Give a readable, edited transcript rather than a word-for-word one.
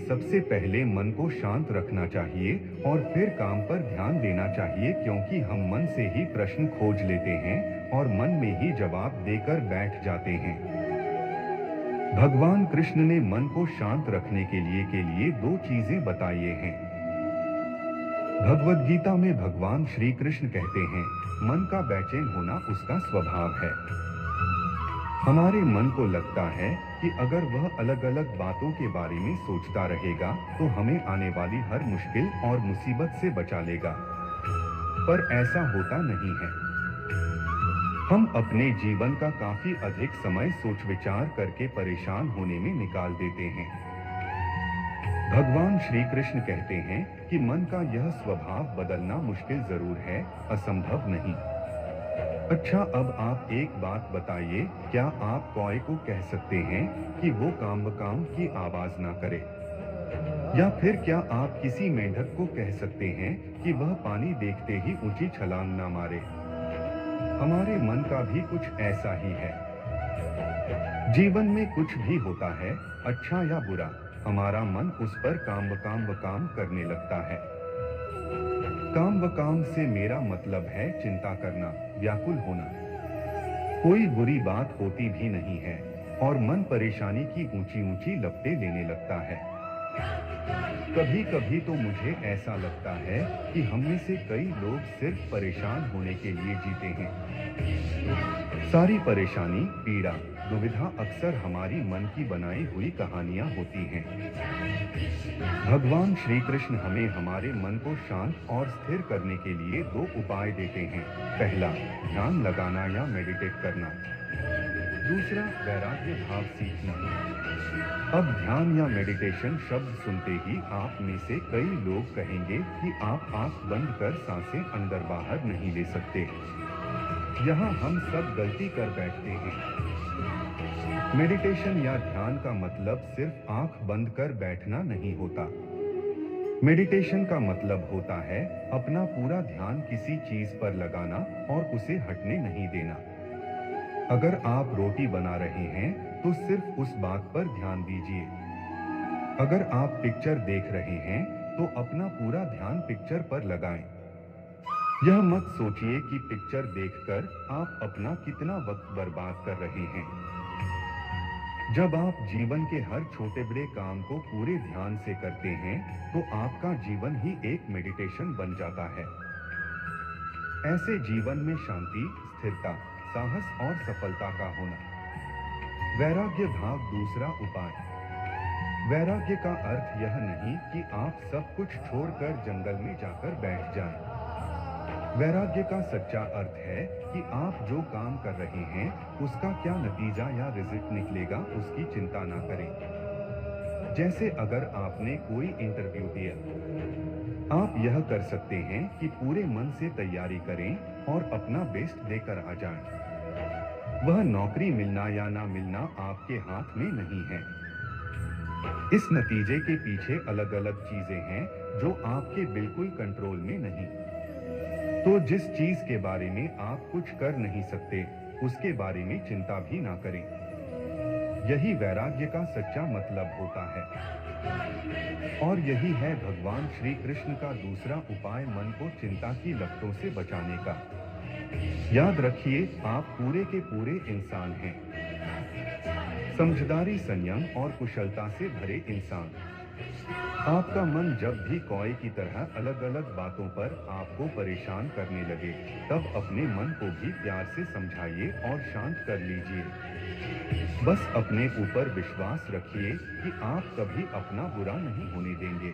सबसे पहले मन को शांत रखना चाहिए और फिर काम पर ध्यान देना चाहिए, क्योंकि हम मन से ही प्रश्न खोज लेते हैं और मन में ही जवाब देकर बैठ जाते हैं। भगवान कृष्ण ने मन को शांत रखने के लिए दो चीजें बताई हैं। भगवद गीता में भगवान श्री कृष्ण कहते हैं, मन का बेचैन होना उसका स्वभाव है। हमारे मन को लगता है कि अगर वह अलग अलग बातों के बारे में सोचता रहेगा तो हमें आने वाली हर मुश्किल और मुसीबत से बचा लेगा, पर ऐसा होता नहीं है। हम अपने जीवन का काफी अधिक समय सोच विचार करके परेशान होने में निकाल देते हैं। भगवान श्री कृष्ण कहते हैं कि मन का यह स्वभाव बदलना मुश्किल जरूर है, असंभव नहीं। अच्छा, अब आप एक बात बताइए, क्या आप कौए को कह सकते हैं कि वो काम की आवाज ना करे? या फिर क्या आप किसी मेंढक को कह सकते हैं कि वह पानी देखते ही ऊंची छलांग ना मारे? हमारे मन का भी कुछ ऐसा ही है। जीवन में कुछ भी होता है, अच्छा या बुरा, हमारा मन उस पर काम करने लगता है। काम से मेरा मतलब है चिंता करना, व्याकुल होना। कोई बुरी बात होती भी नहीं है और मन परेशानी की ऊंची ऊंची लपटें लेने लगता है। कभी कभी तो मुझे ऐसा लगता है कि हम में से कई लोग सिर्फ परेशान होने के लिए जीते हैं। सारी परेशानी, पीड़ा, दुविधा अक्सर हमारी मन की बनाई हुई कहानियां होती हैं। भगवान श्री कृष्ण हमें हमारे मन को शांत और स्थिर करने के लिए दो उपाय देते हैं। पहला, ध्यान लगाना या मेडिटेट करना। दूसरा, वैराग्य भाव सीखना। अब ध्यान या मेडिटेशन शब्द सुनते ही आप में से कई लोग कहेंगे कि आप आंख बंद कर सांसें अंदर बाहर नहीं ले सकते। यहाँ हम सब गलती कर बैठते हैं। मेडिटेशन या ध्यान का मतलब सिर्फ आंख बंद कर बैठना नहीं होता। मेडिटेशन का मतलब होता है अपना पूरा ध्यान किसी चीज पर लगाना और उसे हटने नहीं देना। अगर आप रोटी बना रहे हैं तो सिर्फ उस बात पर ध्यान दीजिए। अगर आप पिक्चर देख रहे हैं तो अपना पूरा ध्यान पिक्चर पर लगाएं। यह मत सोचिए कि पिक्चर देखकर आप अपना कितना वक्त बर्बाद कर रहे हैं। जब आप जीवन के हर छोटे बड़े काम को पूरे ध्यान से करते हैं तो आपका जीवन ही एक मेडिटेशन बन जाता है। ऐसे जीवन में शांति, स्थिरता, साहस और सफलता का होना। वैराग्य भाव दूसरा उपाय। वैराग्य का अर्थ यह नहीं कि आप सब कुछ छोड़कर जंगल में जाकर बैठ जाएं। वैराग्य का सच्चा अर्थ है कि आप जो काम कर रहे हैं उसका क्या नतीजा या रिजल्ट निकलेगा उसकी चिंता ना करें। जैसे अगर आपने कोई इंटरव्यू दिया, आप यह कर सकते हैं कि पूरे मन से तैयारी करें और अपना बेस्ट देकर आ जाएं। वह नौकरी मिलना या ना मिलना आपके हाथ में नहीं है। इस नतीजे के पीछे अलग अलग चीजें हैं जो आपके बिल्कुल कंट्रोल में नहीं। तो जिस चीज के बारे में आप कुछ कर नहीं सकते उसके बारे में चिंता भी ना करें। यही वैराग्य का सच्चा मतलब होता है। और यही है भगवान श्री कृष्ण का दूसरा उपाय, मन को चिंता की लपटों से बचाने का। याद रखिए, आप पूरे के पूरे इंसान हैं। समझदारी, संयम और कुशलता से भरे इंसान। आपका मन जब भी कौए की तरह अलग अलग बातों पर आपको परेशान करने लगे, तब अपने मन को भी प्यार से समझाइए और शांत कर लीजिए। बस अपने ऊपर विश्वास रखिए कि आप कभी अपना बुरा नहीं होने देंगे।